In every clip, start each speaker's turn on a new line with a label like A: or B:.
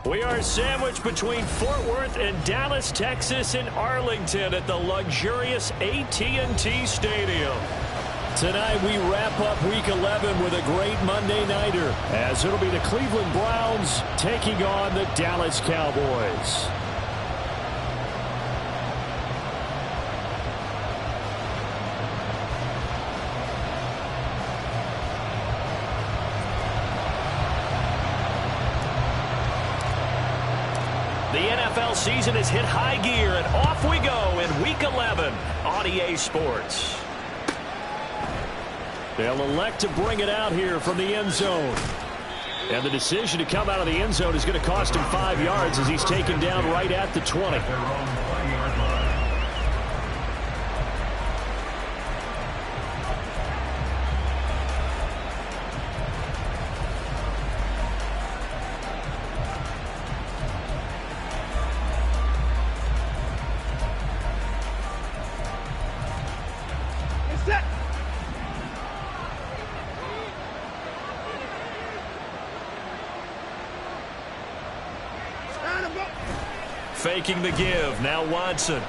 A: We are sandwiched between Fort Worth and Dallas, Texas, and Arlington at the luxurious AT&T Stadium. Tonight we wrap up Week 11 with a great Monday nighter, as it'll be the Cleveland Browns taking on the Dallas Cowboys. The NFL season has hit high gear, and off we go in Week 11 on EA Sports. They'll elect to bring it out here from the end zone. And the decision to come out of the end zone is going to cost him 5 yards as he's taken down right at the 20. Faking the give. Now Watson.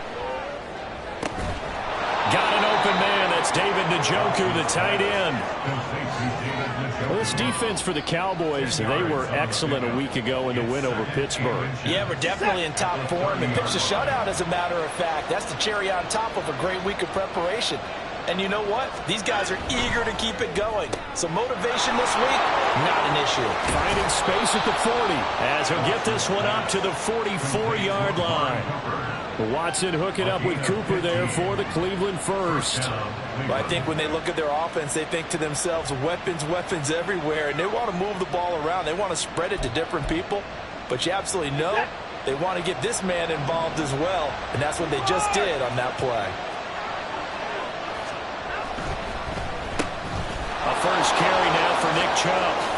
A: Got an open man. That's David Njoku, the tight end. Well, this defense for the Cowboys, they were excellent a week ago in the win over Pittsburgh.
B: Yeah, we're definitely in top form and pitched a shutout, as a matter of fact. That's the cherry on top of a great week of preparation. And you know what? These guys are eager to keep it going. So motivation this week, not an issue.
A: Finding space at the 40 as he'll get this one up to the 44-yard line. Watson hooking up with Cooper there for the Cleveland first.
B: Well, I think when they look at their offense, they think to themselves, weapons, weapons everywhere. And they want to move the ball around. They want to spread it to different people. But you absolutely know they want to get this man involved as well. And that's what they just did on that play.
A: A first carry now for Nick Chubb.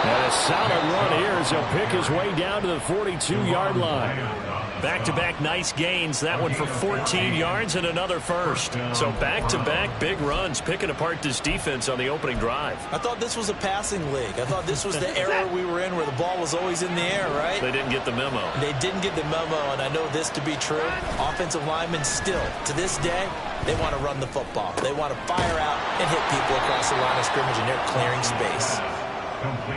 A: And a solid run here as he'll pick his way down to the 42-yard line. Back-to-back nice gains. That one for 14 yards and another first. So back-to-back big runs, picking apart this defense on the opening drive.
B: I thought this was a passing league. I thought this was the era we were in where the ball was always in the air, right?
A: They didn't get the memo.
B: They didn't get the memo, and I know this to be true. Offensive linemen still, to this day, they want to run the football. They want to fire out and hit people across the line of scrimmage, and they're clearing space.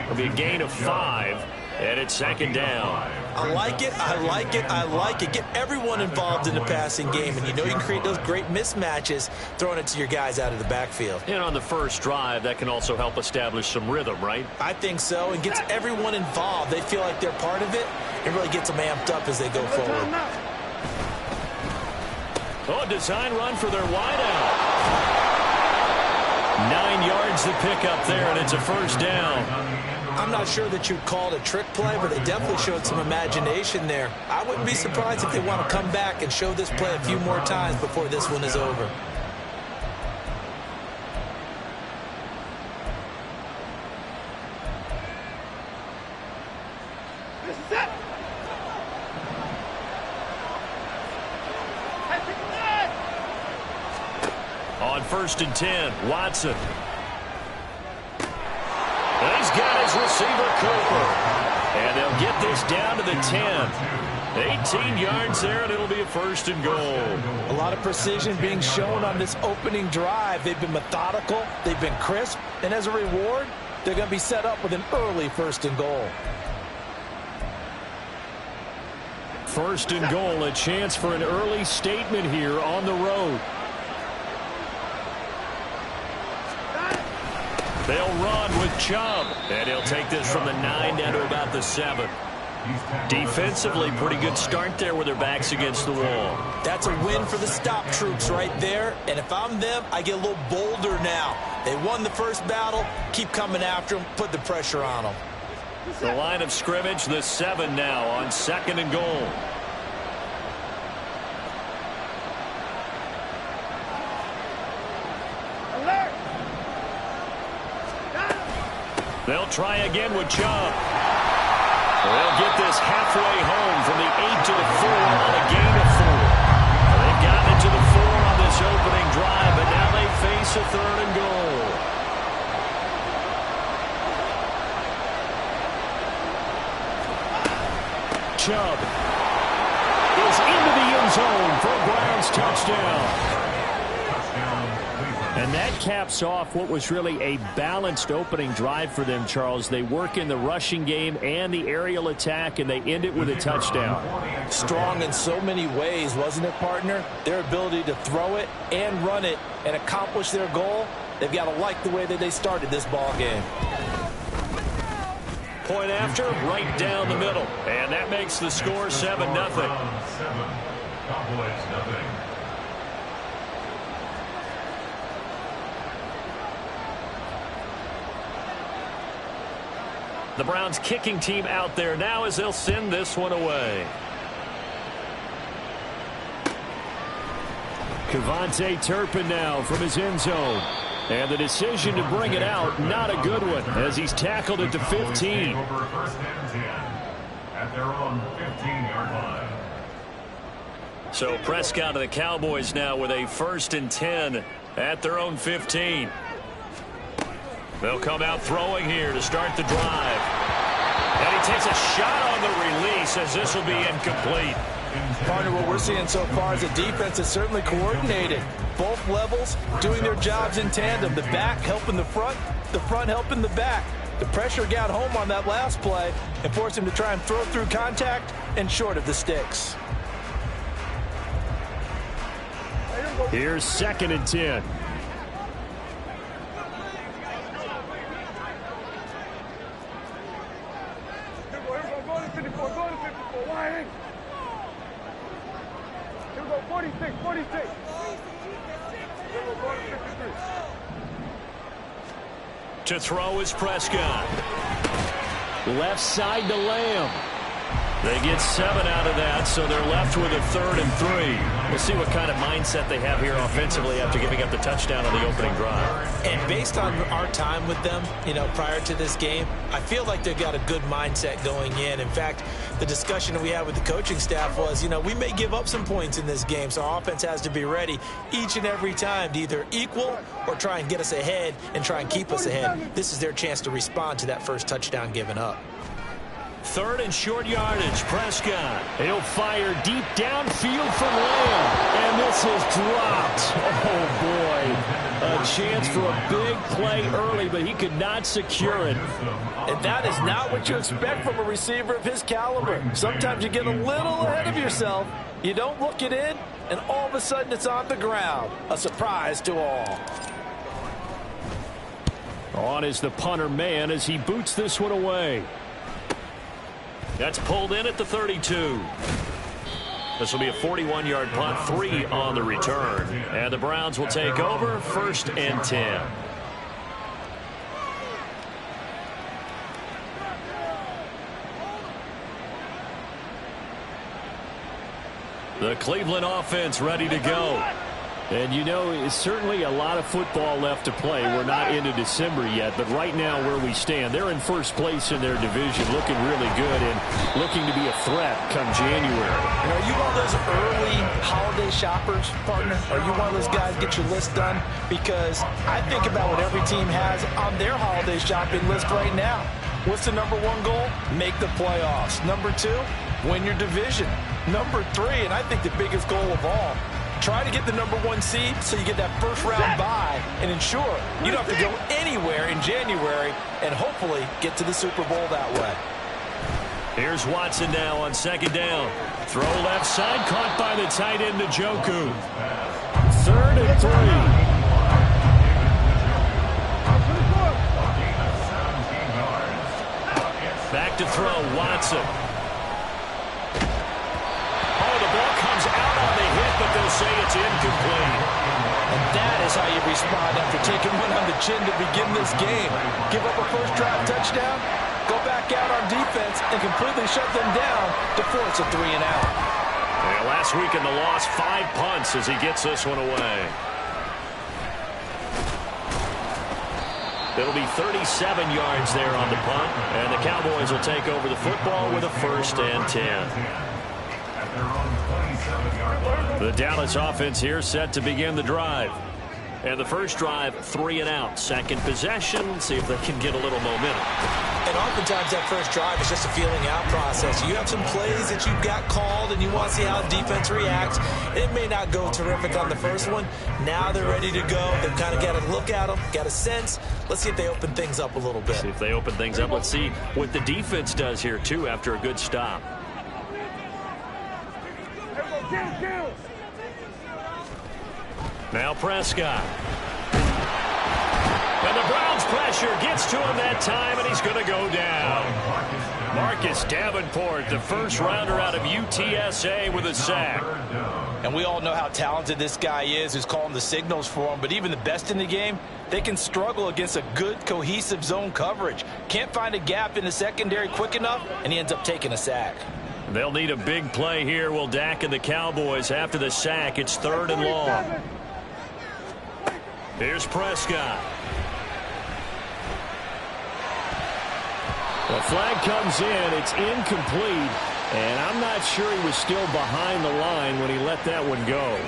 A: It'll be a gain of 5, and it's second down.
B: I like it, I like it, I like it. Get everyone involved in the passing game, and you know you can create those great mismatches throwing it to your guys out of the backfield.
A: And on the first drive, that can also help establish some rhythm, right?
B: I think so, and gets everyone involved. They feel like they're part of it. It really gets them amped up as they go forward.
A: Oh, design run for their wideout. 9 yards to pick up there, and it's a first down.
B: I'm not sure that you'd call it a trick play, but they definitely showed some imagination there. I wouldn't be surprised if they want to come back and show this play a few more times before this one is over.
A: On 1st and 10, Watson. And he's got his receiver, Cooper. And they'll get this down to the 10. 18 yards there, and it'll be a 1st and goal.
B: A lot of precision being shown on this opening drive. They've been methodical, they've been crisp, and as a reward, they're going to be set up with an early 1st and goal.
A: 1st and goal, a chance for an early statement here on the road. They'll run with Chubb, and he'll take this from the 9 down to about the 7. Defensively, pretty good start there with their backs against the wall.
B: That's a win for the stop troops right there, and if I'm them, I get a little bolder now. They won the first battle, keep coming after them, put the pressure on them.
A: The line of scrimmage, the 7 now on 2nd and goal. They'll try again with Chubb. They'll get this halfway home from the 8 to the 4 on a gain of 4. They've gotten it to the 4 on this opening drive, but now they face a 3rd and goal. Chubb is into the end zone for a Browns touchdown. And that caps off what was really a balanced opening drive for them, Charles. They work in the rushing game and the aerial attack, and they end it with a touchdown.
B: Strong in so many ways, wasn't it, partner? Their ability to throw it and run it and accomplish their goal, they've got to like the way that they started this ball game.
A: Point after, right down the middle. And that makes the score 7-0.
C: Cowboys nothing.
A: The Browns kicking team out there now as they'll send this one away. Kevontae Turpin now from his end zone. And the decision to bring it out, not a good one, as he's tackled at the 15.
C: First and 10 at their own 15-yard line.
A: So Prescott of the Cowboys now with a 1st and 10 at their own 15. They'll come out throwing here to start the drive. And he takes a shot on the release as this will be incomplete.
B: Partner, what we're seeing so far is the defense is certainly coordinated. Both levels doing their jobs in tandem. The back helping the front helping the back. The pressure got home on that last play and forced him to try and throw through contact and short of the sticks.
A: Here's 2nd and 10. To throw is Prescott. Left side to Lamb. They get 7 out of that, so they're left with a 3rd and 3. We'll see what kind of mindset they have here offensively after giving up the touchdown on the opening drive.
B: And based on our time with them, prior to this game, I feel like they've got a good mindset going in. In fact, the discussion that we had with the coaching staff was, we may give up some points in this game, so our offense has to be ready each and every time to either equal or try and get us ahead and try and keep us ahead. This is their chance to respond to that first touchdown given up.
A: 3rd and short yardage. Prescott. He'll fire deep downfield from Lamb. And this is dropped. Oh, boy. A chance for a big play early, but he could not secure it.
B: And that is not what you expect from a receiver of his caliber. Sometimes you get a little ahead of yourself. You don't look it in, and all of a sudden it's on the ground. A surprise to all.
A: On is the punter man as he boots this one away. That's pulled in at the 32. This will be a 41-yard punt, 3 on the return. And the Browns will take over 1st and 10. The Cleveland offense ready to go. And it's certainly a lot of football left to play. We're not into December yet, but right now where we stand, they're in 1st place in their division, looking really good and looking to be a threat come January.
B: Are you one of those early holiday shoppers, partner? Are you one of those guys get your list done? Because I think about what every team has on their holiday shopping list right now. What's the number 1 goal? Make the playoffs. Number 2, win your division. Number 3, and I think the biggest goal of all, try to get the number 1 seed so you get that first-round bye and ensure you don't have to go anywhere in January and hopefully get to the Super Bowl that way.
A: Here's Watson now on 2nd down. Throw left side, caught by the tight end Njoku. 3rd and 3. Back to throw, Watson. But they'll say it's incomplete.
B: And that is how you respond after taking one on the chin to begin this game. Give up a first drive touchdown, go back out on defense, and completely shut them down to force a 3 and out.
A: And last week in the loss, 5 punts as he gets this one away. It'll be 37 yards there on the punt, and the Cowboys will take over the football with a 1st and 10. The Dallas offense here set to begin the drive. And the first drive, 3 and out. Second possession, see if they can get a little momentum.
B: And oftentimes that first drive is just a feeling out process. You have some plays that you've got called and you want to see how the defense reacts. It may not go terrific on the first one. Now they're ready to go. They've kind of got to look at them, got a sense. Let's see if they open things up a little bit.
A: See if they open things up. Let's see what the defense does here, too, after a good stop. Now Prescott. And the Browns pressure gets to him that time, and he's going to go down. Marcus Davenport, the first rounder out of UTSA, with a sack.
B: And we all know how talented this guy is, who's calling the signals for him. But even the best in the game, they can struggle against a good, cohesive zone coverage. Can't find a gap in the secondary quick enough, and he ends up taking a sack.
A: They'll need a big play here, will Dak and the Cowboys. After the sack, it's 3rd and long. Here's Prescott. The flag comes in. It's incomplete. And I'm not sure he was still behind the line when he let that one go.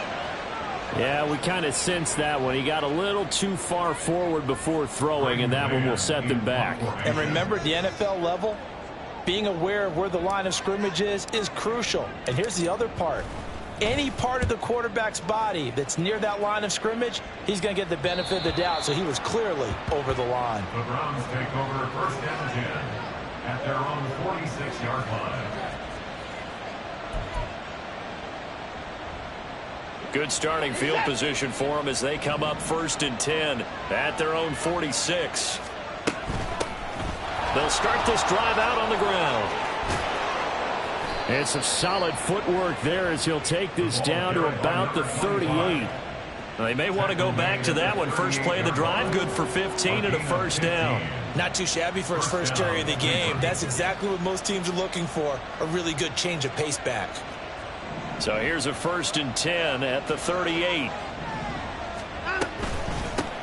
A: Yeah, we kind of sensed that one. He got a little too far forward before throwing, and that one will set them back.
B: And remember, at the NFL level, being aware of where the line of scrimmage is crucial. And here's the other part. Any part of the quarterback's body that's near that line of scrimmage, he's going to get the benefit of the doubt. So he was clearly over the line.
C: The Browns take over 1st and 10 at their own 46-yard line.
A: Good starting field position for them as they come up 1st and 10 at their own 46. They'll start this drive out on the ground. And some solid footwork there as he'll take this down to about the 38. They may want to go back to that one. First play of the drive, good for 15 and a first down.
B: Not too shabby for his first carry of the game. That's exactly what most teams are looking for, a really good change of pace back.
A: So here's a 1st and 10 at the 38.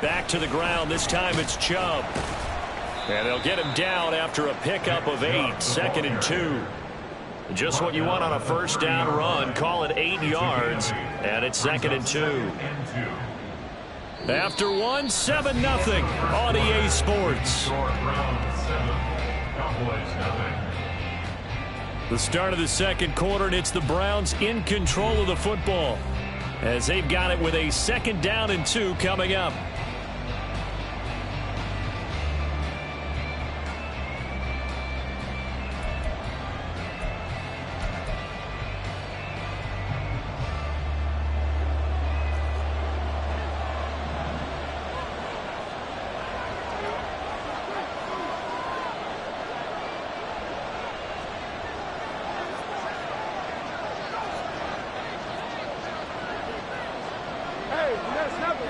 A: Back to the ground. This time it's Chubb. And they'll get him down after a pickup of 8, 2nd and 2. Just what you want on a first down run. Call it 8 yards, and it's 2nd and 2. After 1, 7-0 on EA Sports. The start of the second quarter, and it's the Browns in control of the football as they've got it with a 2nd down and 2 coming up.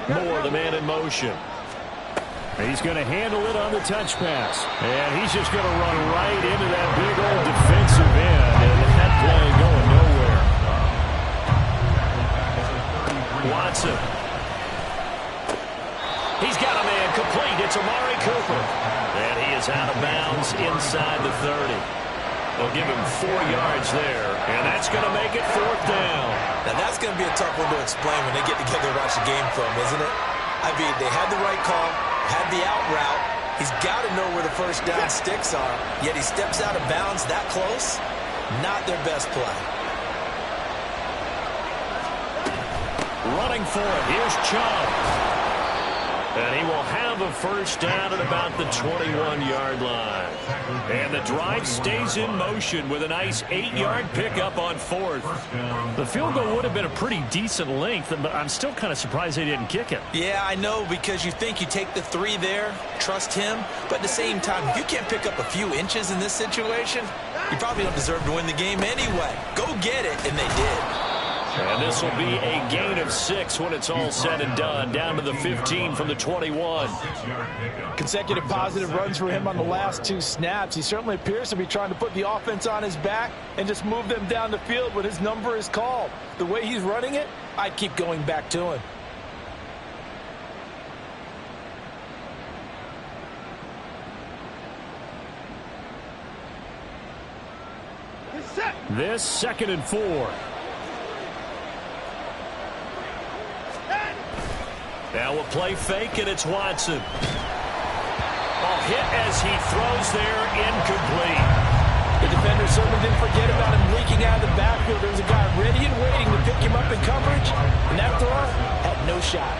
A: Moore, the man in motion. He's going to handle it on the touch pass. And he's just going to run right into that big old defensive end. And that play going nowhere. Watson. He's got a man complete. It's Amari Cooper. And he is out of bounds inside the 30. They'll give him 4 yards there, and that's going to make it 4th down.
B: Now, that's going to be a tough one to explain when they get together and watch the game film, isn't it? I mean, they had the right call, had the out route. He's got to know where the first down sticks are, yet he steps out of bounds that close. Not their best play.
A: Running for it. Here's Chubb. And he will have a first down at about the 21-yard line. And the drive stays in motion with a nice 8-yard pickup on 4th. The field goal would have been a pretty decent length, but I'm still kind of surprised they didn't kick it.
B: Yeah, I know, because you think you take the 3 there, trust him. But at the same time, if you can't pick up a few inches in this situation, you probably don't deserve to win the game anyway. Go get it, and they did.
A: And this will be a gain of 6 when it's all said and done. Down to the 15 from the 21.
B: Consecutive positive runs for him on the last 2 snaps. He certainly appears to be trying to put the offense on his back and just move them down the field when his number is called. The way he's running it, I'd keep going back to him.
A: This 2nd and 4. Now a play fake, and it's Watson. Ball hit as he throws there, incomplete.
B: The defender certainly didn't forget about him leaking out of the backfield. There was a guy ready and waiting to pick him up in coverage, and that throw had no shot.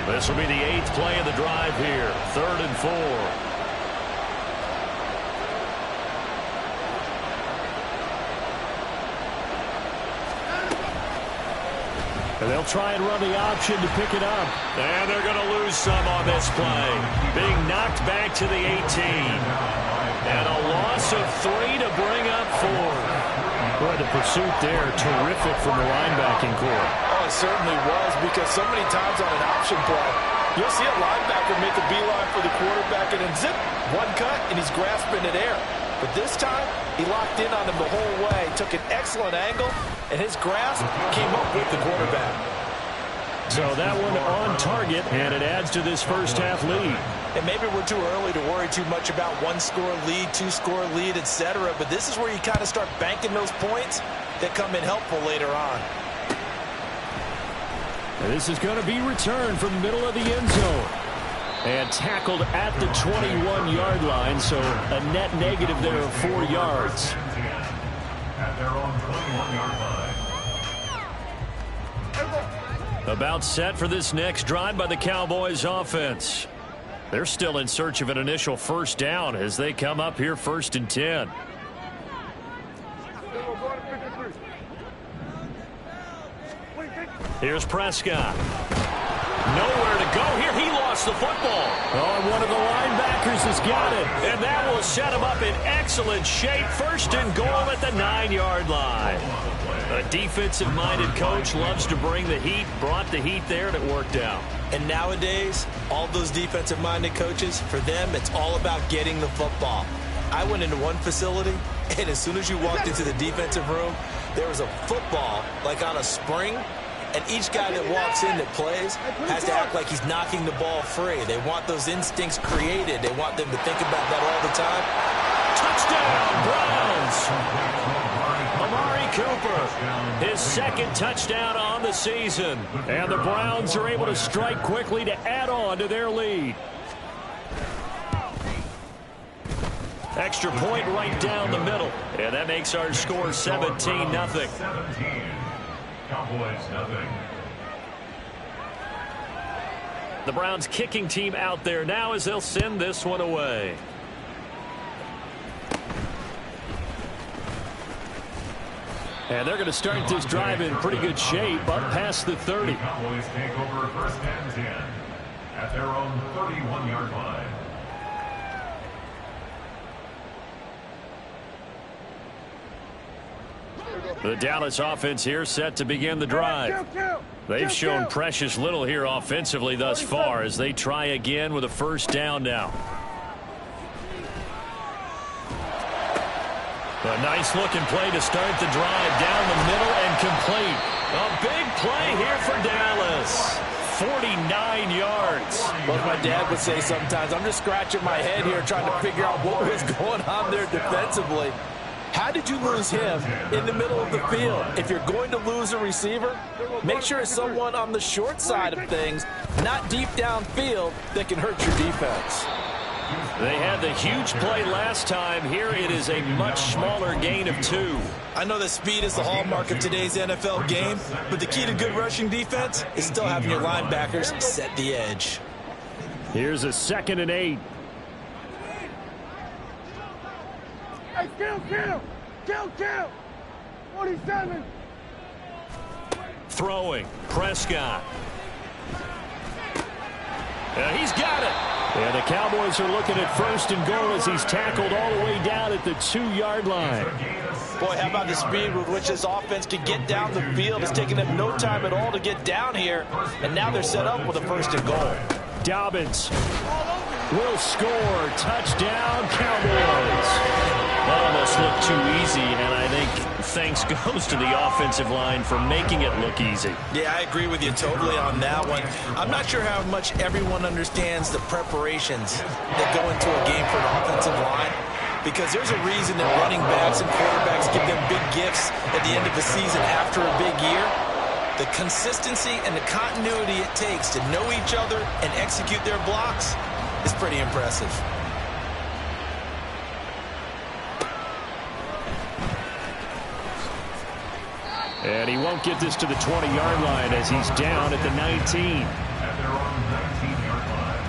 A: This will be the 8th play of the drive here. 3rd and 4. And they'll try and run the option to pick it up. And they're going to lose some on this play. Being knocked back to the 18. And a loss of 3 to bring up 4. Boy, the pursuit there, terrific from the linebacking core.
B: Oh, it certainly was, because so many times on an option play, you'll see a linebacker make a beeline for the quarterback and then zip, one cut, and he's grasping at air. But this time, he locked in on him the whole way, took an excellent angle, and his grasp came up with the quarterback.
A: So that one on target, and it adds to this first half lead.
B: And maybe we're too early to worry too much about one-score lead, two-score lead, etc. But this is where you kind of start banking those points that come in helpful later on.
A: And this is going to be returned from the middle of the end zone. And tackled at the 21-yard line, so a net negative there of 4 yards.
C: At their own 21-yard line.
A: About set for this next drive by the Cowboys offense. They're still in search of an initial first down as they come up here 1st and 10. Here's Prescott. Nowhere to go here. He lost the football. Oh, and one of the linebackers has got it. And that will set him up in excellent shape. 1st and goal at the 9-yard line. A defensive-minded coach loves to bring the heat, brought the heat there, and it worked out.
B: And nowadays, all those defensive-minded coaches, for them, it's all about getting the football. I went into one facility, and as soon as you walked into the defensive room, there was a football, like on a spring, and each guy that walks in that plays has to act like he's knocking the ball free. They want those instincts created. They want them to think about that all the time.
A: Touchdown, Browns! Amari Cooper, his 2nd touchdown on the season. And the Browns are able to strike quickly to add on to their lead. Extra point right down the middle. And that makes our score 17-0.
C: 17. Cowboys, nothing.
A: The Browns kicking team out there now as they'll send this one away. And they're going to start this drive in pretty good shape up past the 30.
C: The Cowboys take over 1st and 10 at their own 31-yard line.
A: The Dallas offense here set to begin the drive. They've shown precious little here offensively thus far as they try again with a 1st down now. A nice-looking play to start the drive down the middle and complete. A big play here for Dallas. 49 yards.
B: Well, my dad would say sometimes, I'm just scratching my head here trying to figure out what was going on there defensively. How did you lose him in the middle of the field? If you're going to lose a receiver, make sure it's someone on the short side of things, not deep downfield, that can hurt your defense.
A: They had the huge play last time. Here it is a much smaller gain of 2.
B: I know that speed is the hallmark of today's NFL game, but the key to good rushing defense is still having your linebackers set the edge.
A: Here's a 2nd and 8.
D: Hey, kill! 47.
A: Throwing, Prescott. He's got it. And the Cowboys are looking at 1st and goal as he's tackled all the way down at the 2-yard line.
B: Boy, how about the speed with which this offense can get down the field? It's taken them no time at all to get down here, and now they're set up with a 1st and goal.
A: Dobbins will score. Touchdown, Cowboys. That almost looked too easy, and I think thanks goes to the offensive line for making it look easy.
B: Yeah, I agree with you totally on that one. I'm not sure how much everyone understands the preparations that go into a game for an offensive line. because there's a reason that running backs and quarterbacks give them big gifts at the end of the season after a big year. The consistency and the continuity it takes to know each other and execute their blocks is pretty impressive.
A: And he won't get this to the 20-yard line as he's down at the 19.
C: At their own 19-yard line.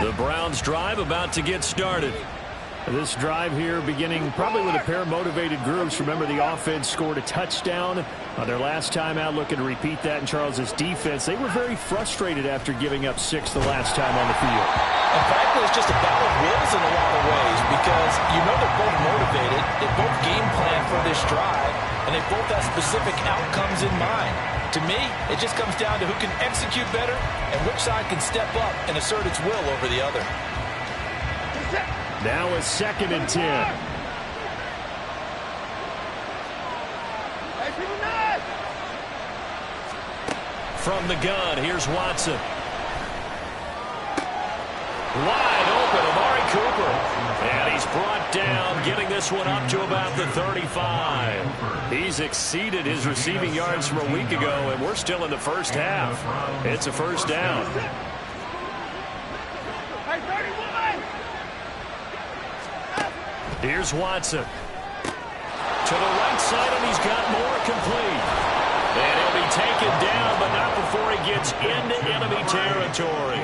A: The Browns drive about to get started. This drive here beginning probably with a pair of motivated groups. Remember, the offense scored a touchdown on their last time out, looking to repeat that in Charles's defense. They were very frustrated after giving up 6 the last time on the field.
B: And frankly, it's just a battle of wills in a lot of ways because you know they're both motivated, they both game plan for this drive, and they both have specific outcomes in mind. To me, it just comes down to who can execute better and which side can step up and assert its will over the other.
A: Now a 2nd and 10. From the gun, here's Watson. Wide open, Amari Cooper. And he's brought down, getting this one up to about the 35. He's exceeded his receiving yards from a week ago, and we're still in the first half. It's a first down. Here's Watson. To the right side, and he's got more complete. And he'll be taken down, but not before he gets into enemy territory.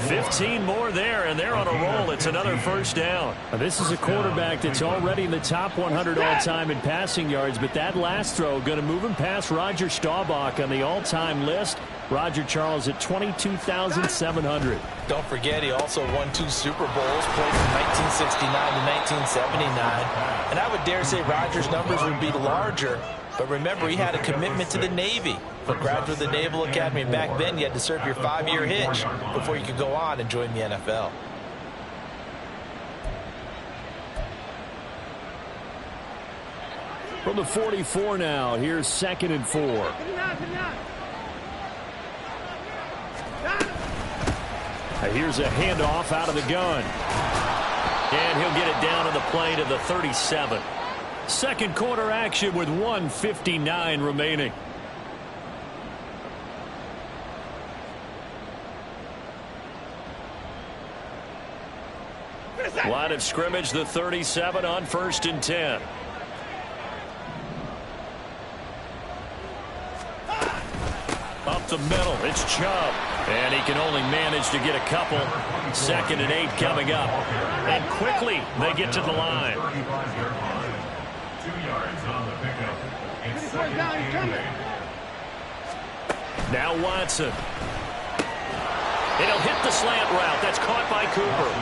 A: 15 more there, and they're on a roll. It's another first down. Now, this is a quarterback that's already in the top 100 all-time in passing yards, but that last throw going to move him past Roger Staubach on the all-time list. Roger Charles at 22,700.
B: Don't forget, he also won 2 Super Bowls, played from 1969 to 1979. And I would dare say Roger's numbers would be larger. But remember, he had a commitment to the Navy. For graduate of the Naval Academy back then, you had to serve your 5-year hitch before you could go on and join the NFL.
A: From the 44 now, here's 2nd and 4. Here's a handoff out of the gun. And he'll get it down to the play to the 37. Second quarter action with 1:59 remaining. Line of scrimmage, the 37 on 1st and 10. Up the middle, it's Chubb. And he can only manage to get a couple. 2nd and 8 coming up. And quickly, they get to the line.
C: 2 yards on the pickup. It's 2nd and 8.
A: Now Watson. It'll hit the slant route. That's caught by Cooper.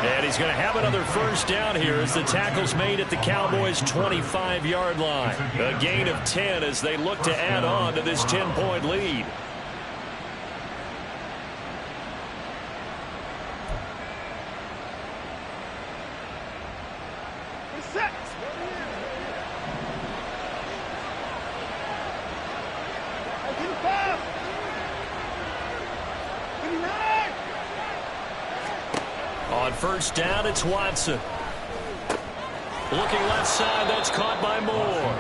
A: And he's going to have another first down here as the tackle's made at the Cowboys' 25-yard line. A gain of 10 as they look to add on to this 10-point lead. On first down, it's Watson. Looking left side, that's caught by Moore.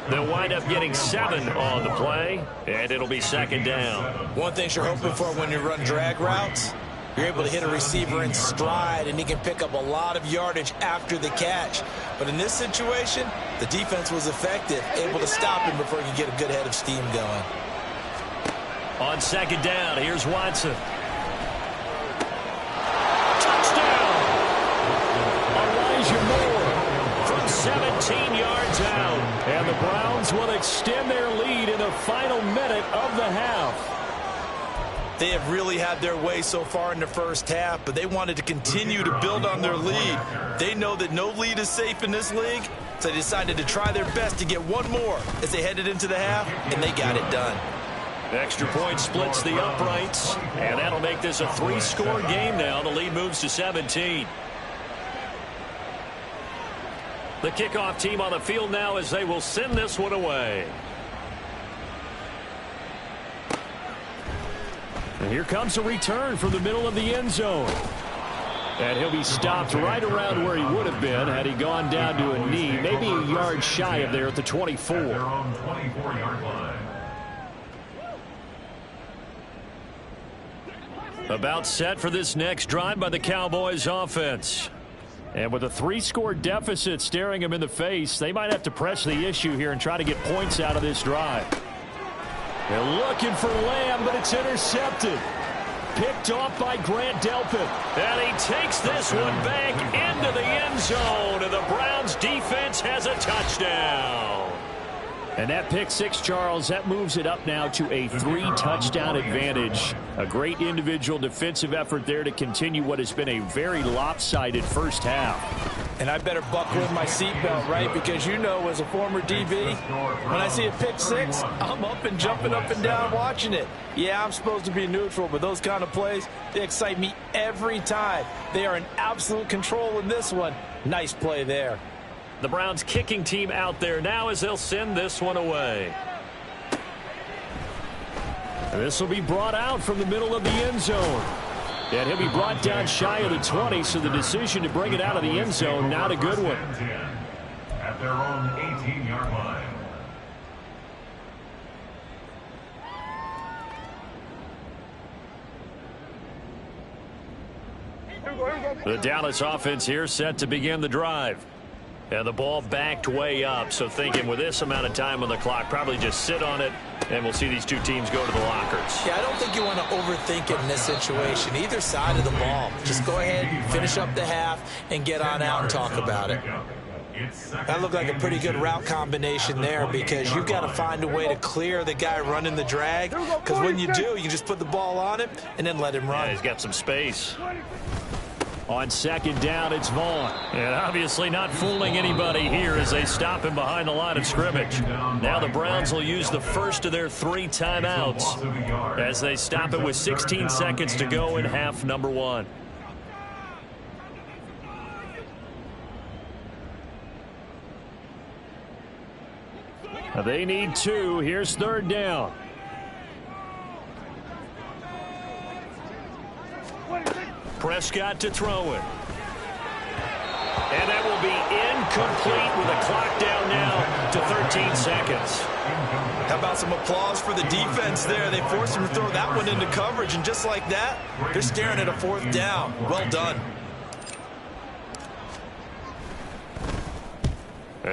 A: They'll wind up getting 7 on the play, and it'll be 2nd down.
B: One thing you're hoping for when you run drag routes, you're able to hit a receiver in stride, and he can pick up a lot of yardage after the catch. But in this situation, the defense was effective, able to stop him before he could get a good head of steam going.
A: On 2nd down, here's Watson. From 17 yards out. And the Browns will extend their lead in the final minute of the half.
B: They have really had their way so far in the first half, but they wanted to continue to build on their lead. They know that no lead is safe in this league, so they decided to try their best to get one more as they headed into the half, and they got it done.
A: Extra point splits the uprights, and that'll make this a 3-score game now. The lead moves to 17. The kickoff team on the field now as they will send this one away. And here comes a return from the middle of the end zone. And he'll be stopped right around where he would have been had he gone down to a knee, maybe a yard shy of there at the 24.
C: At their own 24-yard line.
A: About set for this next drive by the Cowboys offense. And with a 3-score deficit staring him in the face, they might have to press the issue here and try to get points out of this drive. They're looking for Lamb, but it's intercepted. Picked off by Grant Delpit. And he takes this one back into the end zone, and the Browns defense has a touchdown. And that pick six, Charles, that moves it up now to a 3-touchdown advantage. A great individual defensive effort there to continue what has been a very lopsided first half.
B: And I better buckle in my seatbelt, right? Because you know, as a former DB, when I see a pick six, I'm up and jumping up and down watching it. Yeah, I'm supposed to be neutral, but those kind of plays, they excite me every time. They are in absolute control in this one. Nice play there.
A: The Browns kicking team out there now as they'll send this one away. This will be brought out from the middle of the end zone. And he'll be brought down shy of the 20, so the decision to bring it out of the end zone, not a good one.
C: At their own 18-yard line.
A: The Dallas offense here set to begin the drive. And the ball backed way up, so thinking with this amount of time on the clock, probably just sit on it, and we'll see these two teams go to the lockers.
B: Yeah, I don't think you want to overthink it in this situation. Either side of the ball. Just go ahead, finish up the half, and get on out and talk about it. That looked like a pretty good route combination there because you've got to find a way to clear the guy running the drag, because when you do, you just put the ball on him and then let him run.
A: Yeah, he's got some space. On second down, it's Vaughn. And obviously not fooling anybody here as they stop him behind the line of scrimmage. Now the Browns will use the first of their 3 timeouts as they stop it with 16 seconds to go in half number 1. They need 2. Here's third down. Prescott to throw it. And that will be incomplete with a clock down now to 13 seconds.
B: How about some applause for the defense there? They forced him to throw that one into coverage, and just like that, they're staring at a 4th down. Well done.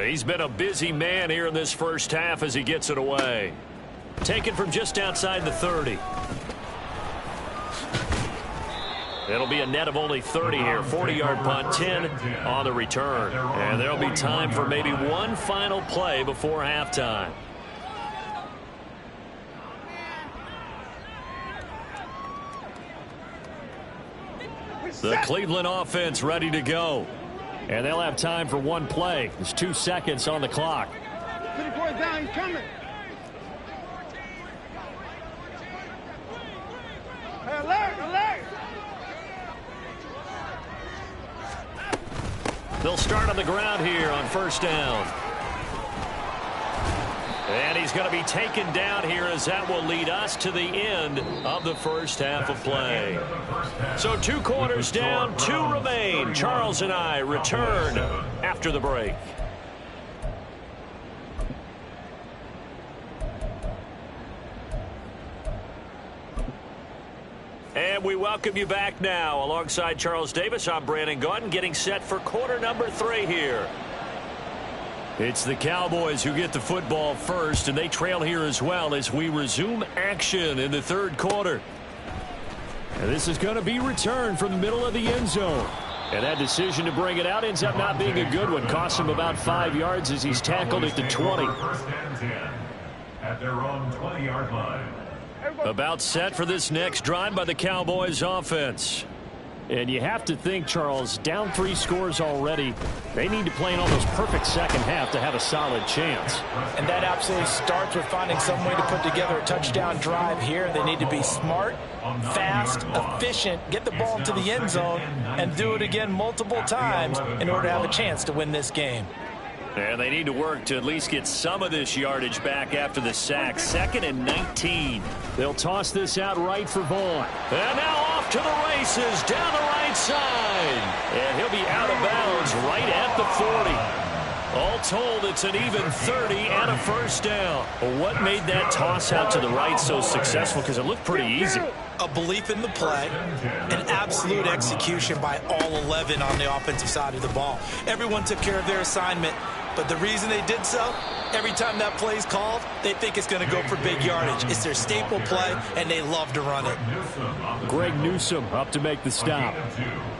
A: He's been a busy man here in this first half as he gets it away. Taken from just outside the 30. It'll be a net of only 30 here. 40-yard punt, 10 on the return. And there'll be time for maybe one final play before halftime. The Cleveland offense ready to go. And they'll have time for one play. There's 2 seconds on the clock.
D: Put the boy down, he's coming. Hey, alert, alert!
A: They'll start on the ground here on first down. And he's going to be taken down here as that will lead us to the end of the first half of play. So 2 quarters down, 2 remain. Charles and I return after the break. And we welcome you back now. Alongside Charles Davis, I'm Brandon Gaudin, getting set for quarter number 3 here. It's the Cowboys who get the football first, and they trail here as well as we resume action in the 3rd quarter. And this is going to be returned from the middle of the end zone. And that decision to bring it out ends up not being a good one. Costs him about 5 yards as he's tackled at the 20.
C: First and 10 at their own 20-yard line.
A: About set for this next drive by the Cowboys offense. And you have to think, Charles, down 3 scores already. They need to play an almost perfect second half to have a solid chance.
B: And that absolutely starts with finding some way to put together a touchdown drive here. They need to be smart, fast, efficient, get the ball to the end zone, and do it again multiple times in order to have a chance to win this game.
A: And they need to work to at least get some of this yardage back after the sack. 2nd and 19. They'll toss this out right for Vaughn. And now off to the races down the right side. And he'll be out of bounds right at the 40. All told, it's an even 30 and a first down. Well, what made that toss out to the right so successful? Because it looked pretty easy.
B: A belief in the play, an absolute execution by all 11 on the offensive side of the ball. Everyone took care of their assignment, but the reason they did so, every time that play's called, they think it's going to go for big yardage. It's their staple play, and they love to run it.
A: Greg Newsome up to make the stop.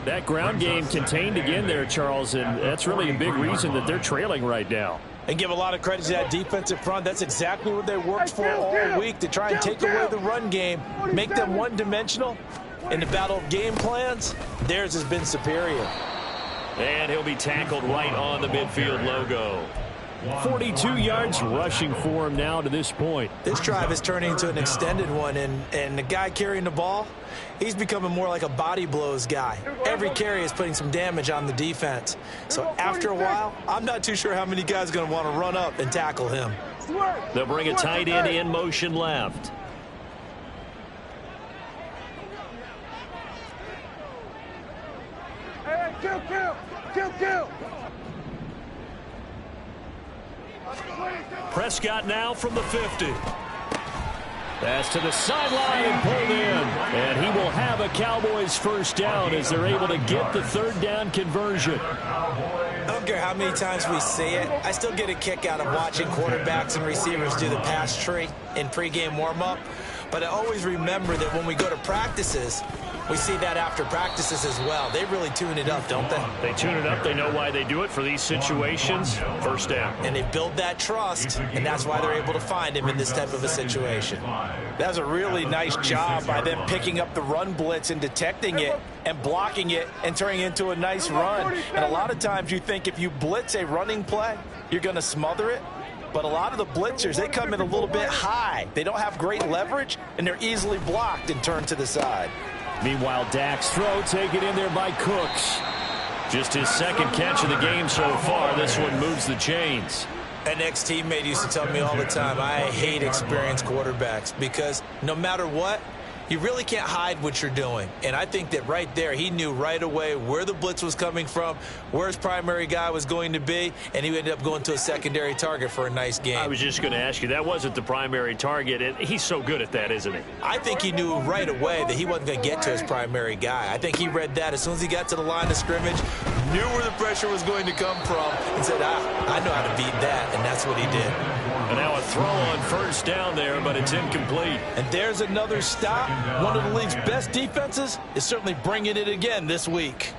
A: That ground game contained again there, Charles, and that's really a big reason that they're trailing right now.
B: And give a lot of credit to that defensive front. That's exactly what they worked for all week, to try and take away the run game, make them one-dimensional. In the battle of game plans, theirs has been superior.
A: And he'll be tackled right on the midfield logo. 42 yards rushing for him now to this point.
B: This drive is turning into an extended one, and the guy carrying the ball, he's becoming more like a body blows guy. Every carry is putting some damage on the defense. So after a while, I'm not too sure how many guys are going to want to run up and tackle him.
A: They'll bring a tight end in motion left.
D: Hey, kill.
A: Prescott now from the 50. Pass to the sideline and pulled in. And he will have a Cowboys first down as they're able to get the third down conversion.
B: I don't care how many times we see it. I still get a kick out of watching quarterbacks and receivers do the pass tree in pregame warm-up. But I always remember that when we go to practices, we see that after practices as well. They really tune it up, don't they?
A: They tune it up. They know why they do it for these situations. First down.
B: And they build that trust, and that's why they're able to find him in this type of a situation. That was a really nice job by them picking up the run blitz and detecting it and blocking it and turning it into a nice run. And a lot of times you think if you blitz a running play, you're going to smother it. But a lot of the blitzers, they come in a little bit high. They don't have great leverage, and they're easily blocked and turned to the side.
A: Meanwhile, Dak's throw taken in there by Cooks. Just his second catch of the game so far. This one moves the chains.
B: An ex-teammate used to tell me all the time, I hate experienced quarterbacks because no matter what, you really can't hide what you're doing. And I think that right there, he knew right away where the blitz was coming from, where his primary guy was going to be, and he ended up going to a secondary target for a nice game.
A: I was just going to ask you, that wasn't the primary target, and he's so good at that, isn't he?
B: I think he knew right away that he wasn't going to get to his primary guy. I think he read that as soon as he got to the line of scrimmage, knew where the pressure was going to come from, and said, I know how to beat that, and that's what he did.
A: And now a throw on first down there, but it's incomplete.
B: And there's another stop. One of the league's best defenses is certainly bringing it again this week.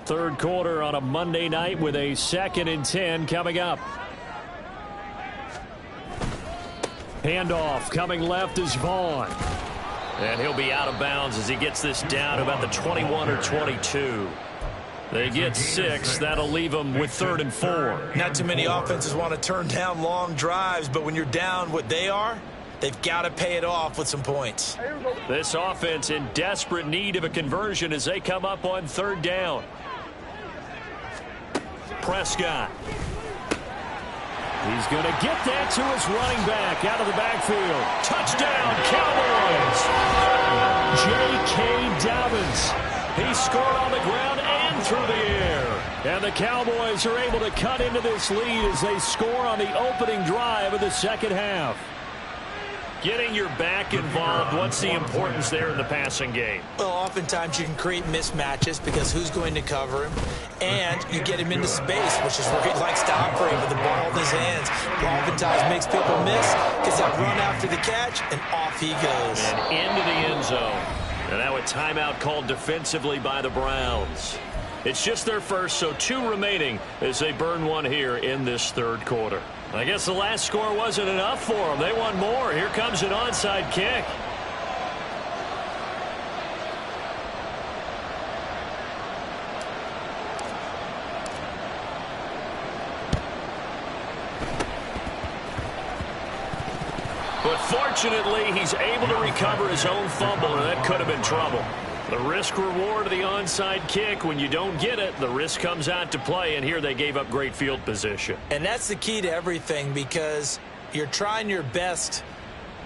A: Third quarter on a Monday night with a 2nd and 10 coming up. Handoff coming left is Vaughn. And he'll be out of bounds as he gets this down about the 21 or 22. They get 6. That'll leave them with 3rd and 4.
B: Not too many offenses want to turn down long drives, but when you're down what they are, they've got to pay it off with some points.
A: This offense in desperate need of a conversion as they come up on 3rd down. Prescott. He's going to get that to his running back out of the backfield. Touchdown, Cowboys! J.K. Dobbins. He scored on the ground and through the air. And the Cowboys are able to cut into this lead as they score on the opening drive of the second half. Getting your back involved, what's the importance there in the passing game?
B: Well, oftentimes you can create mismatches because who's going to cover him? And you get him into space, which is where he likes to operate with the ball in his hands. Oftentimes makes people miss because they run after the catch, and off he goes.
A: And into the end zone. And now a timeout called defensively by the Browns. It's just their first, so 2 remaining as they burn one here in this 3rd quarter. I guess the last score wasn't enough for them. They want more. Here comes an onside kick. But fortunately, he's able to recover his own fumble, and that could have been trouble. The risk-reward of the onside kick, when you don't get it, the risk comes out to play, and here they gave up great field position.
B: And that's the key to everything, because you're trying your best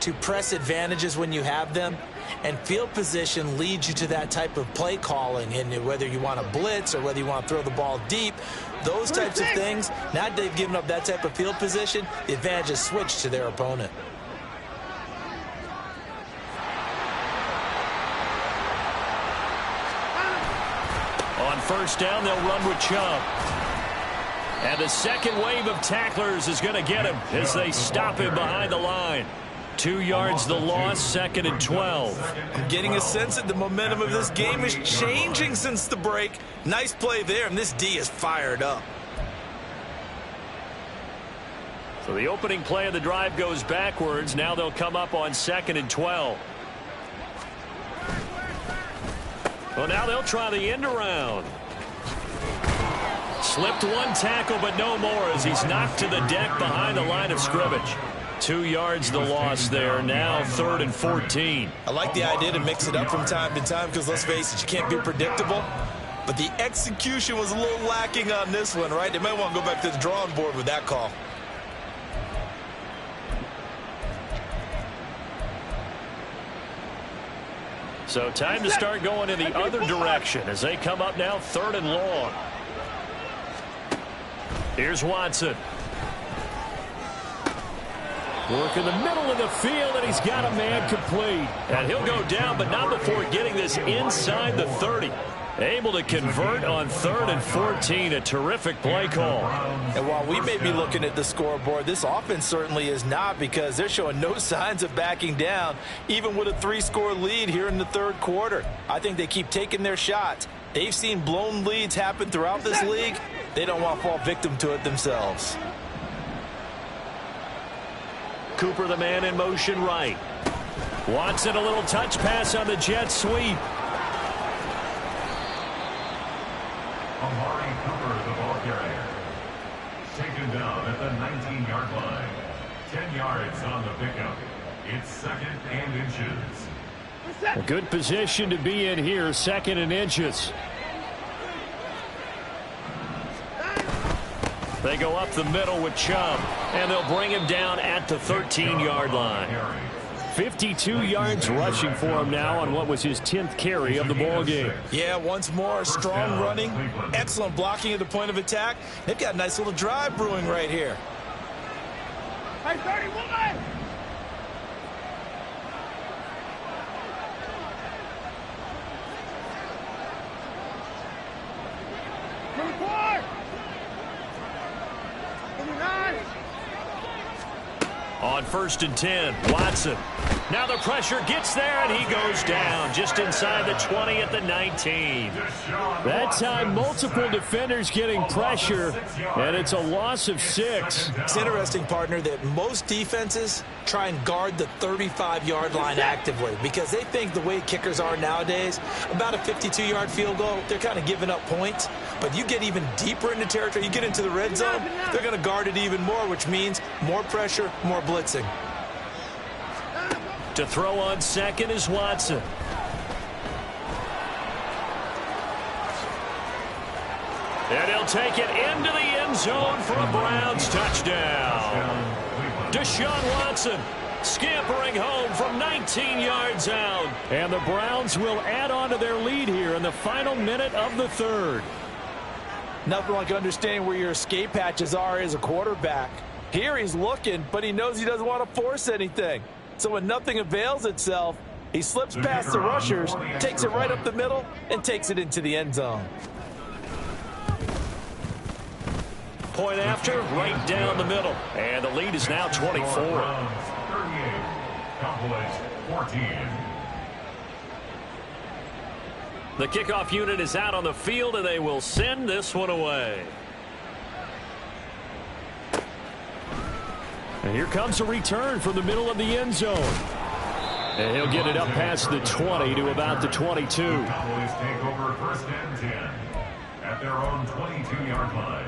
B: to press advantages when you have them, and field position leads you to that type of play calling. And whether you want to blitz or whether you want to throw the ball deep, those types of things, now that they've given up that type of field position, the advantage is switched to their opponent.
A: On first down, they'll run with Chubb. And the second wave of tacklers is going to get him as they stop him behind the line. 2 yards the loss, 2nd and 12.
B: I'm getting a sense that the momentum of this game is changing since the break. Nice play there, and this D is fired up.
A: So the opening play of the drive goes backwards. Now they'll come up on 2nd and 12. Well, now they'll try the end around. Slipped one tackle, but no more as he's knocked to the deck behind the line of scrimmage. 2 yards the loss there. Now 3rd and 14.
B: I like the idea to mix it up from time to time because, let's face it, you can't be predictable. But the execution was a little lacking on this one, right? They might want to go back to the drawing board with that call.
A: So time to start going in the other direction as they come up now 3rd and long. Here's Watson. Work in the middle of the field, and he's got a man complete. And he'll go down, but not before getting this inside the 30. Able to convert on 3rd and 14. A terrific play call.
B: And while we may be looking at the scoreboard, this offense certainly is not, because they're showing no signs of backing down, even with a 3-score lead here in the 3rd quarter. I think they keep taking their shots. They've seen blown leads happen throughout this league. They don't want to fall victim to it themselves.
A: Cooper, the man in motion right. Watson, a little touch pass on the jet sweep.
C: Amari Cooper, the ball carrier. Taken down at the 19-yard line. 10 yards on the pickup. It's 2nd and inches.
A: A good position to be in here, 2nd and inches. They go up the middle with Chubb, and they'll bring him down at the 13-yard line. 52 yards rushing for him now on what was his 10th carry of the ball game.
B: Yeah, once more, strong running, excellent blocking at the point of attack. They've got a nice little drive brewing right here.
D: Hey, 31!
A: On 1st and 10, Watson. Now the pressure gets there, and he goes down just inside the 20 at the 19. That time, multiple defenders getting pressure, and it's a loss of 6.
B: It's interesting, partner, that most defenses try and guard the 35-yard line actively because they think the way kickers are nowadays, about a 52-yard field goal, they're kind of giving up points. But you get even deeper into territory, you get into the red zone, they're going to guard it even more, which means more pressure, more blitzing.
A: To throw on 2nd is Watson. And he'll take it into the end zone for a Browns touchdown. Deshaun Watson scampering home from 19 yards out. And the Browns will add on to their lead here in the final minute of the 3rd.
B: Nothing like understanding where your escape hatches are as a quarterback. Here he's looking, but he knows he doesn't want to force anything. So when nothing avails itself, he slips past the rushers, takes it right up the middle, and takes it into the end zone.
A: Point after, right down the middle. And the lead is now 24.
C: 38, Cowboys 14.
A: The kickoff unit is out on the field, and they will send this one away. And here comes a return from the middle of the end zone. And he'll get it up past the 20 to about the 22.
C: Cowboys take over 1st and 10 at their own 22-yard line.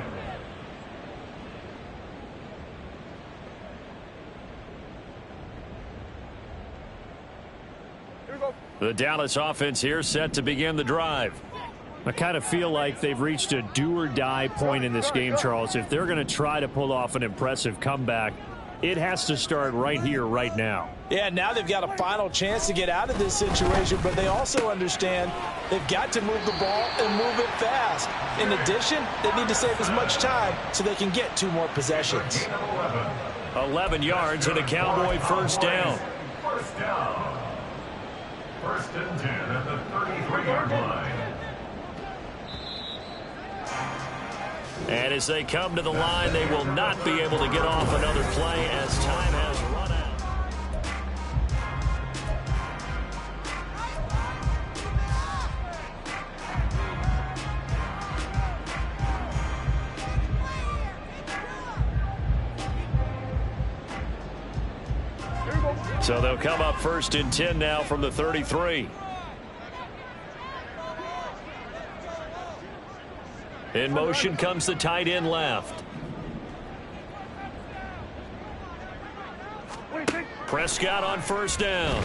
A: The Dallas offense here set to begin the drive. I kind of feel like they've reached a do-or-die point in this game, Charles. If they're going to try to pull off an impressive comeback, it has to start right here, right now.
B: Yeah, now they've got a final chance to get out of this situation, but they also understand they've got to move the ball and move it fast. In addition, they need to save as much time so they can get 2 more possessions.
A: 11 yards and a Cowboy first down.
C: First down. First and 10 at the 33-yard line.
A: And as they come to the line, they will not be able to get off another play as time has run out. So they'll come up first and 10 now from the 33. In motion comes the tight end left. Prescott on first down.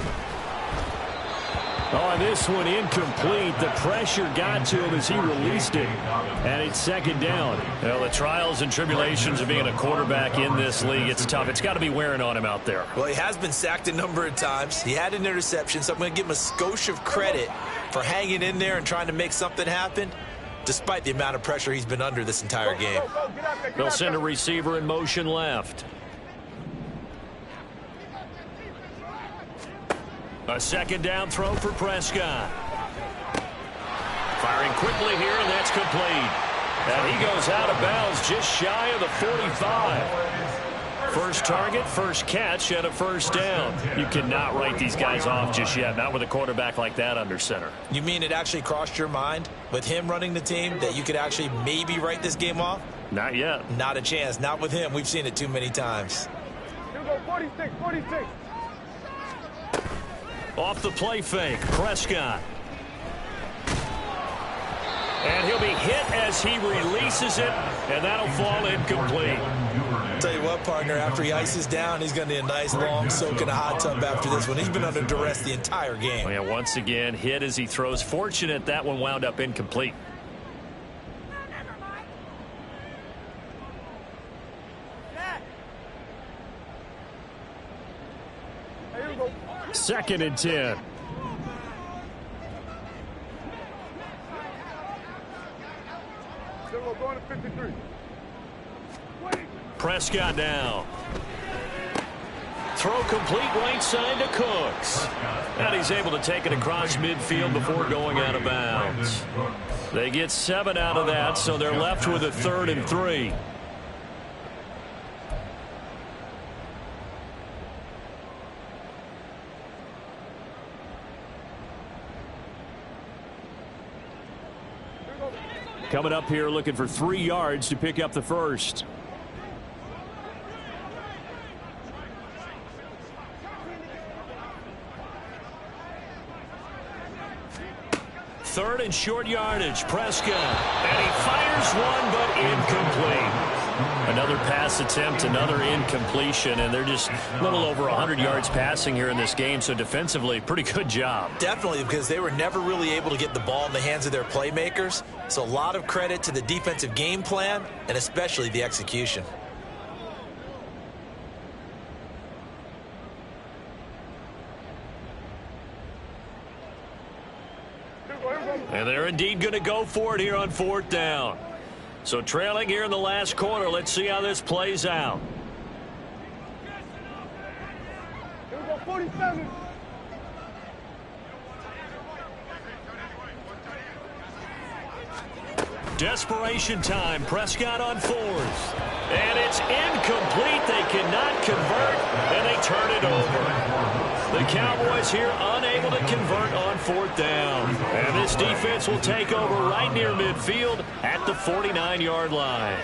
A: Oh, and this one incomplete. The pressure got to him as he released it. And it's second down. Well, the trials and tribulations of being a quarterback in this league, it's tough. It's got to be wearing on him out there.
B: Well, he has been sacked a number of times. He had an interception, so I'm going to give him a skosh of credit for hanging in there and trying to make something happen, despite the amount of pressure he's been under this entire game.
A: They'll send a receiver in motion left. A second down throw for Prescott. Firing quickly here, and that's complete. And he goes out of bounds just shy of the 45. First target, first catch, and a first down. You cannot write these guys off just yet, not with a quarterback like that under center.
B: You mean it actually crossed your mind with him running the team that you could actually maybe write this game off?
A: Not yet.
B: Not a chance. Not with him. We've seen it too many times.
D: You go 46, 46.
A: Off the play fake, Prescott. And he'll be hit as he releases it, and that'll fall incomplete.
B: Tell you what, partner, after he ices down, he's going to need a nice long soak in a hot tub after this one. He's been under duress the entire game.
A: Well, yeah, once again, hit as he throws. Fortunate that one wound up incomplete. Second and 10.
D: Going to 53.
A: Prescott now. Throw complete right side to Cooks. And he's able to take it across midfield before going out of bounds. They get 7 out of that, so they're left with a 3rd and 3. Coming up here looking for 3 yards to pick up the first. Third and short yardage, Prescott. And he fires one, but incomplete. Another pass attempt, another incompletion, and they're just a little over 100 yards passing here in this game, so defensively, pretty good job.
B: Definitely, because they were never really able to get the ball in the hands of their playmakers, so a lot of credit to the defensive game plan, and especially the execution.
A: And they're indeed going to go for it here on 4th down. So trailing here in the last quarter. Let's see how this plays out.
D: Here we go, 47.
A: Desperation time. Prescott on 4th. And it's incomplete. They cannot convert, and they turn it over. The Cowboys here unable to convert on 4th down. And this defense will take over right near midfield at the 49-yard line.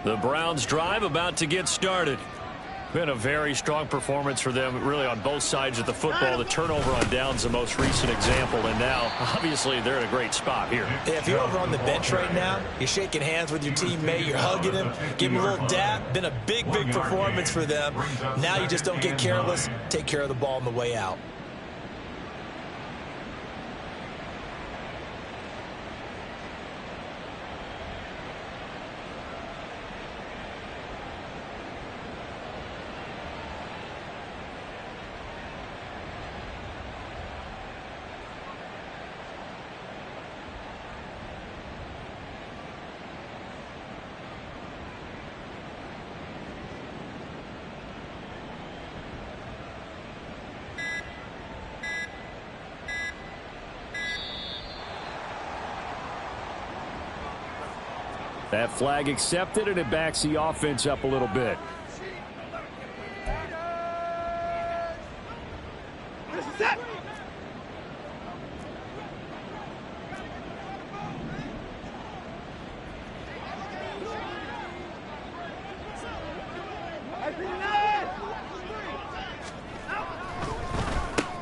A: The Browns drive about to get started. Been a very strong performance for them, really, on both sides of the football. The turnover on downs, the most recent example, and now, obviously, they're in a great spot here.
B: Yeah, if you're over on the bench right now, you're shaking hands with your teammate, you're hugging him, give him a little dap. Been a big, big performance for them. Now you just don't get careless. Take care of the ball on the way out.
A: That flag accepted, and it backs the offense up a little bit.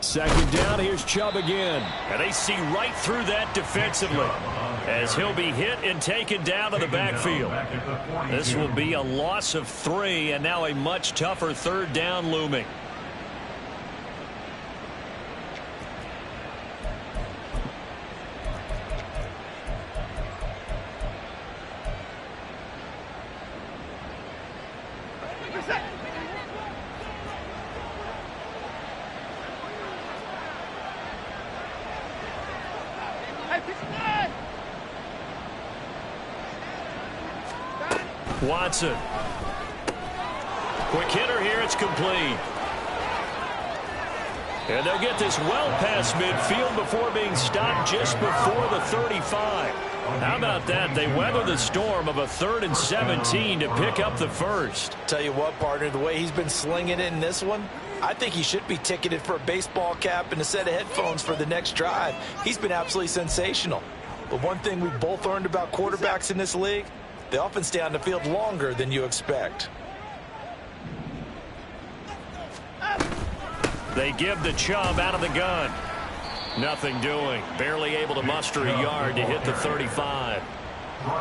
A: Second down, here's Chubb again. And they see right through that defensively, as he'll be hit and taken down to the backfield. This will be a loss of 3, and now a much tougher third down looming. Watson. Quick hitter here. It's complete. And they'll get this well past midfield before being stopped just before the 35. How about that? They weather the storm of a 3rd and 17 to pick up the first.
B: Tell you what, partner, the way he's been slinging it in this one, I think he should be ticketed for a baseball cap and a set of headphones for the next drive. He's been absolutely sensational. But one thing we've both learned about quarterbacks in this league, they often stay on the field longer than you expect.
A: They give the Chubb out of the gun. Nothing doing. Barely able to muster a yard to hit the 35.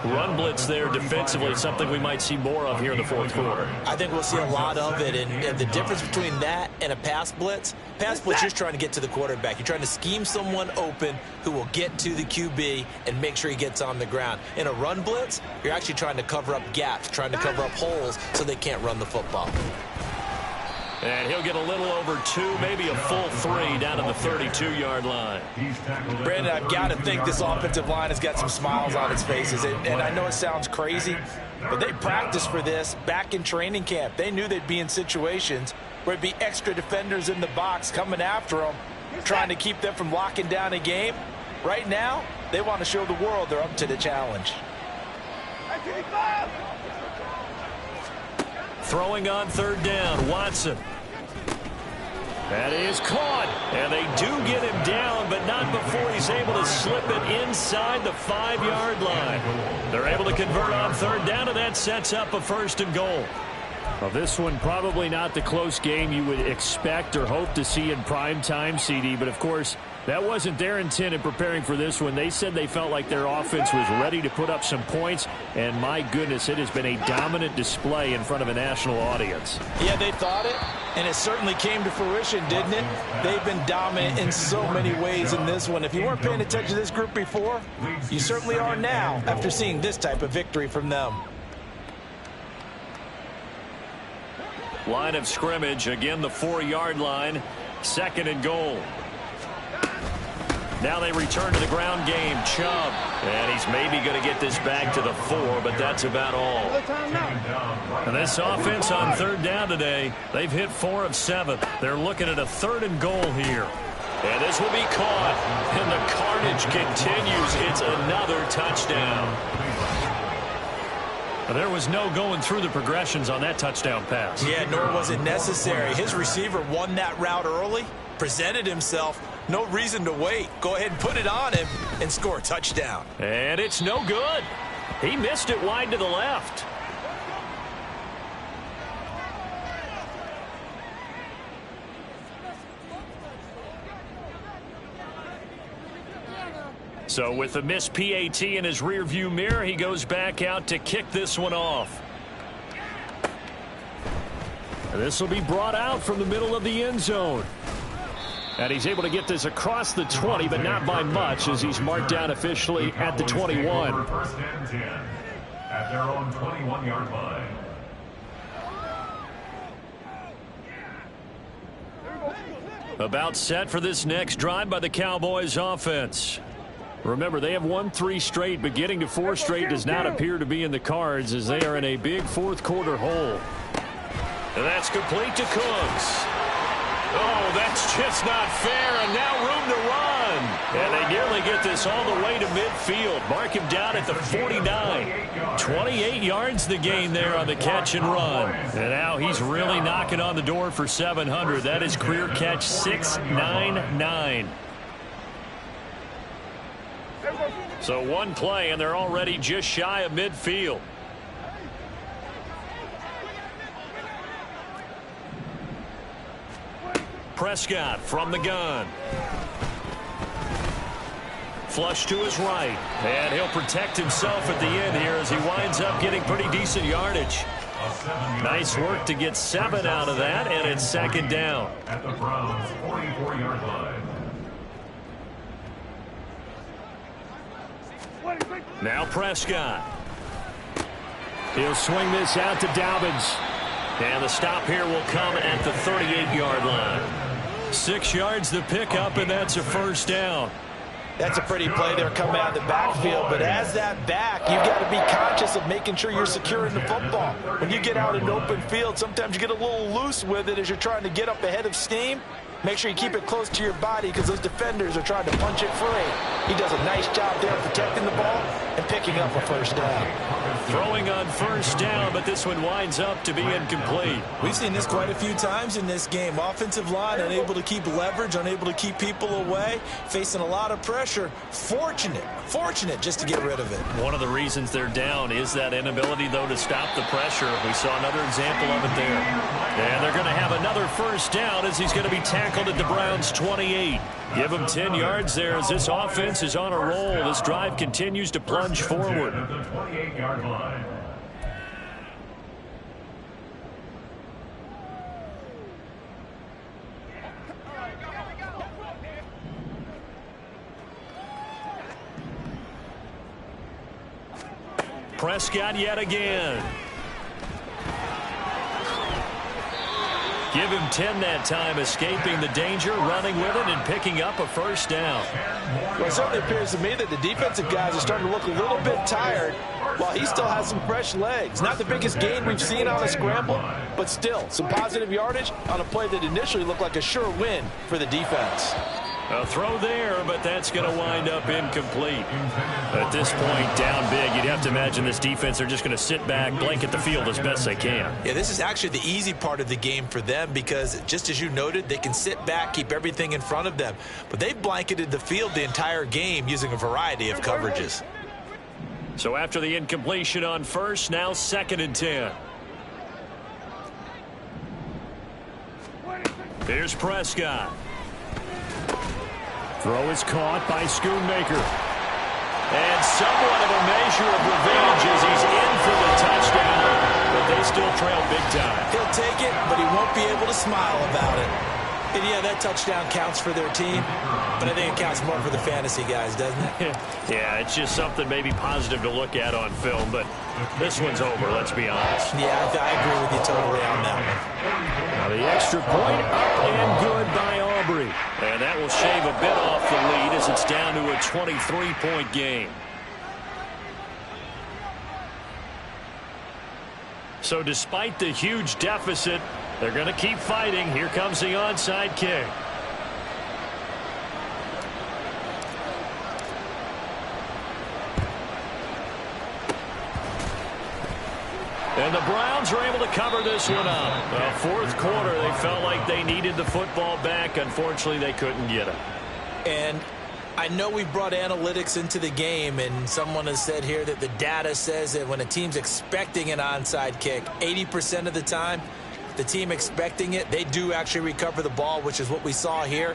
A: Run blitz there defensively, something we might see more of here in the fourth quarter.
B: I think we'll see a lot of it, and the difference between that and a pass blitz, you're trying to get to the quarterback. You're trying to scheme someone open who will get to the QB and make sure he gets on the ground. In a run blitz, you're actually trying to cover up gaps, trying to cover up holes so they can't run the football.
A: And he'll get a little over 2, maybe a full 3 down at the 32-yard line.
B: Brandon, I've got to think this offensive line has got some smiles on its faces. And I know it sounds crazy, but they practiced for this back in training camp. They knew they'd be in situations where it'd be extra defenders in the box coming after them, trying to keep them from locking down a game. Right now, they want to show the world they're up to the challenge.
A: Throwing on 3rd down, Watson. That is caught, and they do get him down, but not before he's able to slip it inside the 5-yard line. They're able to convert on 3rd down, and that sets up a 1st and goal. Well, this one probably not the close game you would expect or hope to see in prime time, CD, but of course, that wasn't their intent in preparing for this one. They said they felt like their offense was ready to put up some points, and my goodness, it has been a dominant display in front of a national audience.
B: Yeah, they thought it, and it certainly came to fruition, didn't it? They've been dominant in so many ways in this one. If you weren't paying attention to this group before, you certainly are now after seeing this type of victory from them.
A: Line of scrimmage, again the 4-yard line, 2nd and goal. Now they return to the ground game. Chubb, and he's maybe going to get this back to the 4, but that's about all. And this offense on 3rd down today, they've hit 4 of 7. They're looking at a 3rd and goal here. And this will be caught, and the carnage continues. It's another touchdown. There was no going through the progressions on that touchdown pass.
B: Yeah, nor was it necessary. His receiver won that route early, presented himself. No reason to wait. Go ahead and put it on him and score a touchdown.
A: And it's no good. He missed it wide to the left. So with the missed PAT in his rearview mirror, he goes back out to kick this one off. This will be brought out from the middle of the end zone. And he's able to get this across the 20, but not by much, as he's marked down officially at the 21.
C: First and 10 at their own 21-yard line.
A: About set for this next drive by the Cowboys offense. Remember, they have won 3 straight, but getting to 4 straight does not appear to be in the cards, as they are in a big fourth quarter hole. And that's complete to Cooks. Oh, that's just not fair, and now room to run. And they nearly get this all the way to midfield. Mark him down at the 49. 28 yards the gain there on the catch and run. And now he's really knocking on the door for 700. That is career catch 699. So one play, and they're already just shy of midfield. Prescott from the gun. Flush to his right. And he'll protect himself at the end here as he winds up getting pretty decent yardage. Nice work to get 7 out of that, and it's second down.
C: At the Browns' 44-yard line.
A: Now Prescott. He'll swing this out to Dobbins. And the stop here will come at the 38-yard line. 6 yards the pickup, and that's a first down.
B: That's a pretty play there coming out of the backfield, but as that back, you've got to be conscious of making sure you're securing the football. When you get out in open field, sometimes you get a little loose with it as you're trying to get up ahead of steam. Make sure you keep it close to your body because those defenders are trying to punch it free. He does a nice job there protecting the ball and picking up a first down.
A: Throwing on first down, but this one winds up to be incomplete.
E: We've seen this quite a few times in this game. Offensive line unable to keep leverage, unable to keep people away, facing a lot of pressure. Fortunate just to get rid of it.
A: One of the reasons they're down is that inability, though, to stop the pressure. We saw another example of it there. And they're going to have another first down as he's going to be tackled at the Browns' 28. Give him 10 yards there as this offense is on a roll. This drive continues to plunge forward.
C: At the 28-yard line.
A: Prescott yet again. Give him 10 that time, escaping the danger, running with it, and picking up a first down.
B: Well, it certainly appears to me that the defensive guys are starting to look a little bit tired while he still has some fresh legs. Not the biggest gain we've seen on a scramble, but still some positive yardage on a play that initially looked like a sure win for the defense.
A: A throw there, but that's going to wind up incomplete. At this point, down big, you'd have to imagine this defense are just going to sit back, blanket the field as best they can.
E: Yeah, this is actually the easy part of the game for them because, just as you noted, they can sit back, keep everything in front of them. But they've blanketed the field the entire game using a variety of coverages.
A: So after the incompletion on first, now 2nd and 10. Here's Prescott. Throw is caught by Schoonmaker. And somewhat of a measure of revenge as he's in for the touchdown. But they still trail big time.
E: He'll take it, but he won't be able to smile about it. And yeah, that touchdown counts for their team, but I think it counts more for the fantasy guys, doesn't it?
A: Yeah, it's just something maybe positive to look at on film, but this one's over, let's be honest.
E: Yeah, I agree with you totally on that one.
A: Now the extra point up and good by Aubrey. And that will shave a bit off the lead as it's down to a 23-point game. So despite the huge deficit, they're going to keep fighting. Here comes the onside kick. And the Browns are able to cover this one up. Well, fourth quarter, they felt like they needed the football back. Unfortunately, they couldn't get it.
E: And
B: I know we brought analytics into the game, and someone has said here that the data says that when a team's expecting an onside kick, 80% of the time, the team expecting it, they do actually recover the ball, which is what we saw here.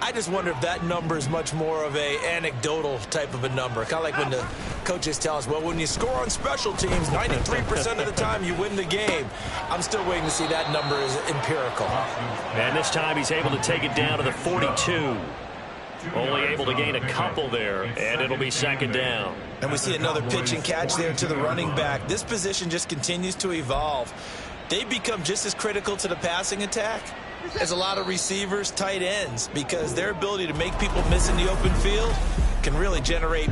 B: I just wonder if that number is much more of a anecdotal type of a number. Kind of like when the coaches tell us, well, when you score on special teams, 93% of the time you win the game. I'm still waiting to see that number is empirical.
A: And this time he's able to take it down to the 42. Only able to gain a couple there, and it'll be second down.
B: And we see another pitch and catch there to the running back. This position just continues to evolve. They become just as critical to the passing attack as a lot of receivers, tight ends, because their ability to make people miss in the open field can really generate